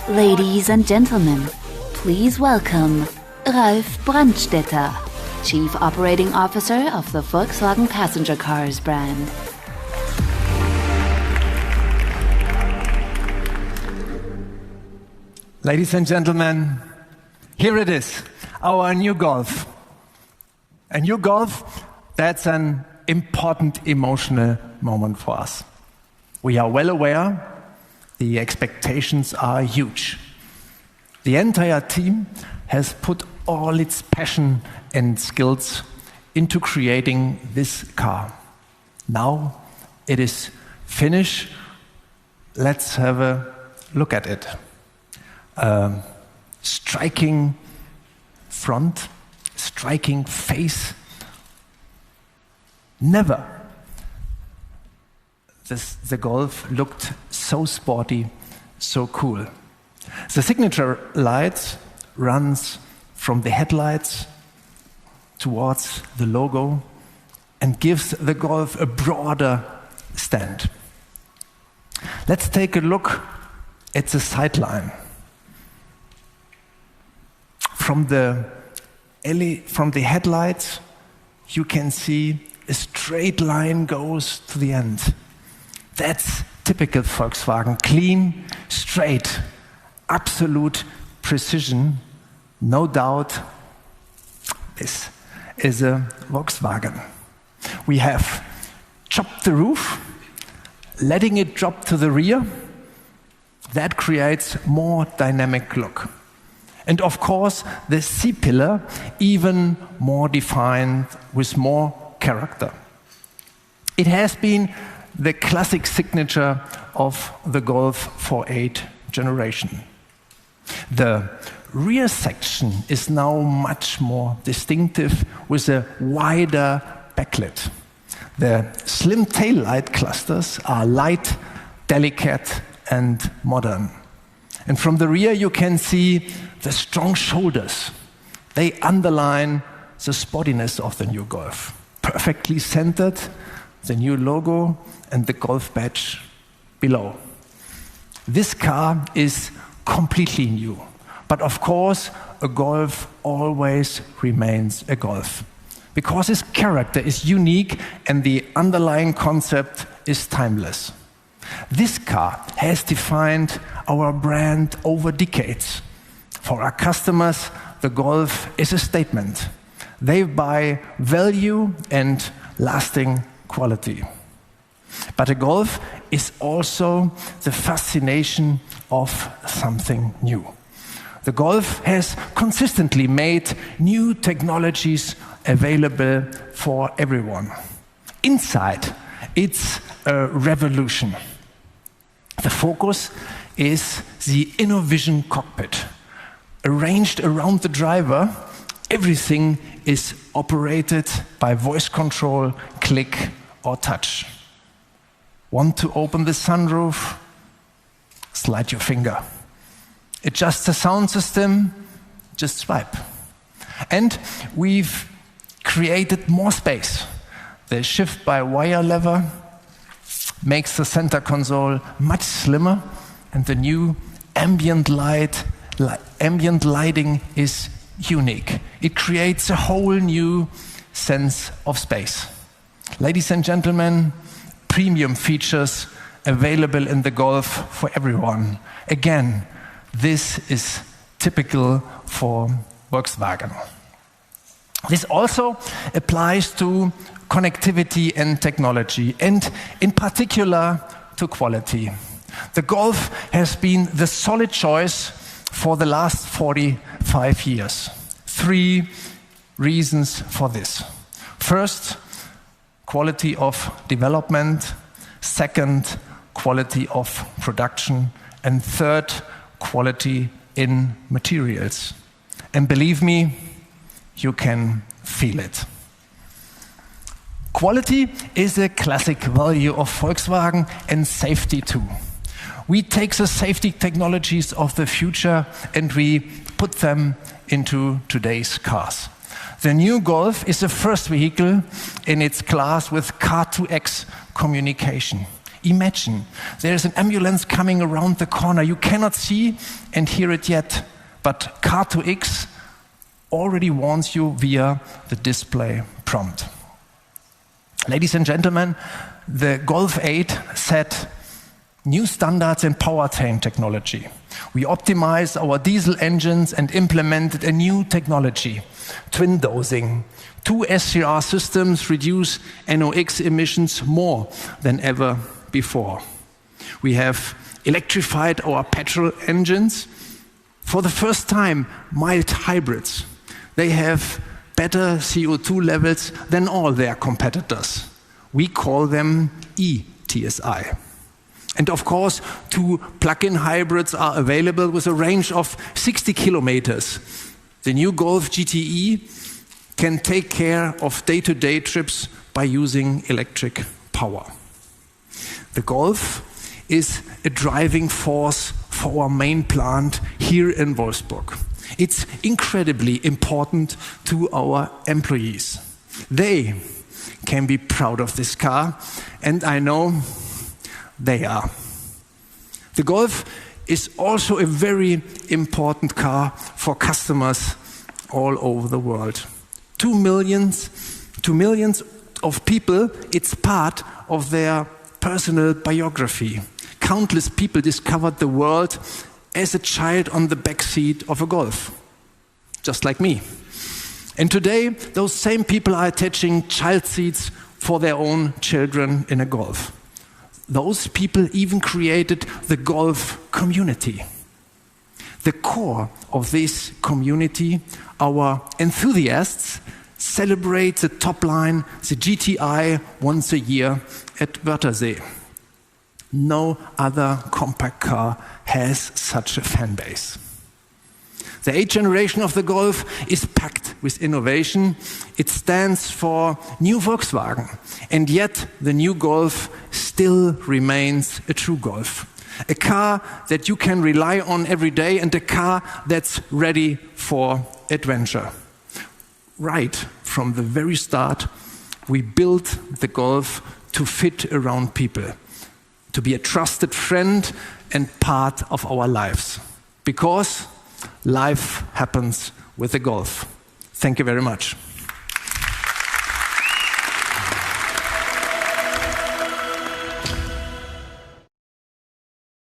Ladies and gentlemen, please welcome Ralf Brandstätter, Chief Operating Officer of the Volkswagen Passenger Cars brand. Ladies and gentlemen, here it is, our new Golf. A new Golf, that's an important emotional moment for us. We are well aware the expectations are huge. The entire team has put all its passion and skills into creating this car. Now it is finished. Let's have a look at it. Striking front, striking face. Never the Golf looked so sporty, so cool. The signature light runs from the headlights towards the logo and gives the Golf a broader stand. Let's take a look at the sideline. From the headlights, you can see a straight line goes to the end. That's typical Volkswagen. Clean, straight, absolute precision. No doubt, this is a Volkswagen. We have chopped the roof, letting it drop to the rear. That creates more dynamic look. And of course, the C-pillar even more defined with more character. It has been the classic signature of the Golf 4.8 generation. The rear section is now much more distinctive with a wider backlit. The slim taillight clusters are light, delicate, and modern. And from the rear you can see the strong shoulders. They underline the sportiness of the new Golf. Perfectly centered, the new logo and the Golf badge below. This car is completely new. But of course, a Golf always remains a Golf, because its character is unique and the underlying concept is timeless. This car has defined our brand over decades. For our customers, the Golf is a statement. They buy value and lasting quality. But a Golf is also the fascination of something new. The Golf has consistently made new technologies available for everyone. Inside, it's a revolution. The focus is the InnoVision cockpit. Arranged around the driver, everything is operated by voice control, click, or touch. Want to open the sunroof? Slide your finger. Adjust the sound system? Just swipe. And we've created more space. The shift-by-wire lever makes the center console much slimmer, and the new ambient lighting is unique. It creates a whole new sense of space. Ladies and gentlemen, premium features available in the Golf for everyone. Again, this is typical for Volkswagen. This also applies to connectivity and technology, and in particular to quality. The Golf has been the solid choice for the last 45 years. 3 reasons for this. First, quality of development. Second, quality of production. And third, quality in materials. And believe me, you can feel it. Quality is a classic value of Volkswagen, and safety too. We take the safety technologies of the future and we put them into today's cars. The new Golf is the first vehicle in its class with Car2X communication. Imagine, there's an ambulance coming around the corner. You cannot see and hear it yet, but Car2X already warns you via the display prompt. Ladies and gentlemen, the Golf 8 set new standards in powertrain technology. We optimized our diesel engines and implemented a new technology, twin dosing. 2 SCR systems reduce NOx emissions more than ever before. We have electrified our petrol engines. For the first time, mild hybrids. They have better CO2 levels than all their competitors. We call them eTSI. And of course, 2 plug-in hybrids are available with a range of 60 kilometers. The new Golf GTE can take care of day-to-day trips by using electric power. The Golf is a driving force for our main plant here in Wolfsburg. It's incredibly important to our employees. They can be proud of this car, and I know they are. The Golf is also a very important car for customers all over the world. 2 millions of people, it's part of their personal biography. Countless people discovered the world as a child on the back seat of a Golf, just like me. And today, those same people are attaching child seats for their own children in a Golf. Those people even created the Golf community. The core of this community, our enthusiasts, celebrate the top line, the GTI, once a year at Wörthersee. No other compact car has such a fan base. The 8th generation of the Golf is packed with innovation. It stands for New Volkswagen. And yet the new Golf still remains a true Golf. A car that you can rely on every day and a car that's ready for adventure. Right from the very start, we built the Golf to fit around people, to be a trusted friend and part of our lives. Because life happens with the Golf. Thank you very much.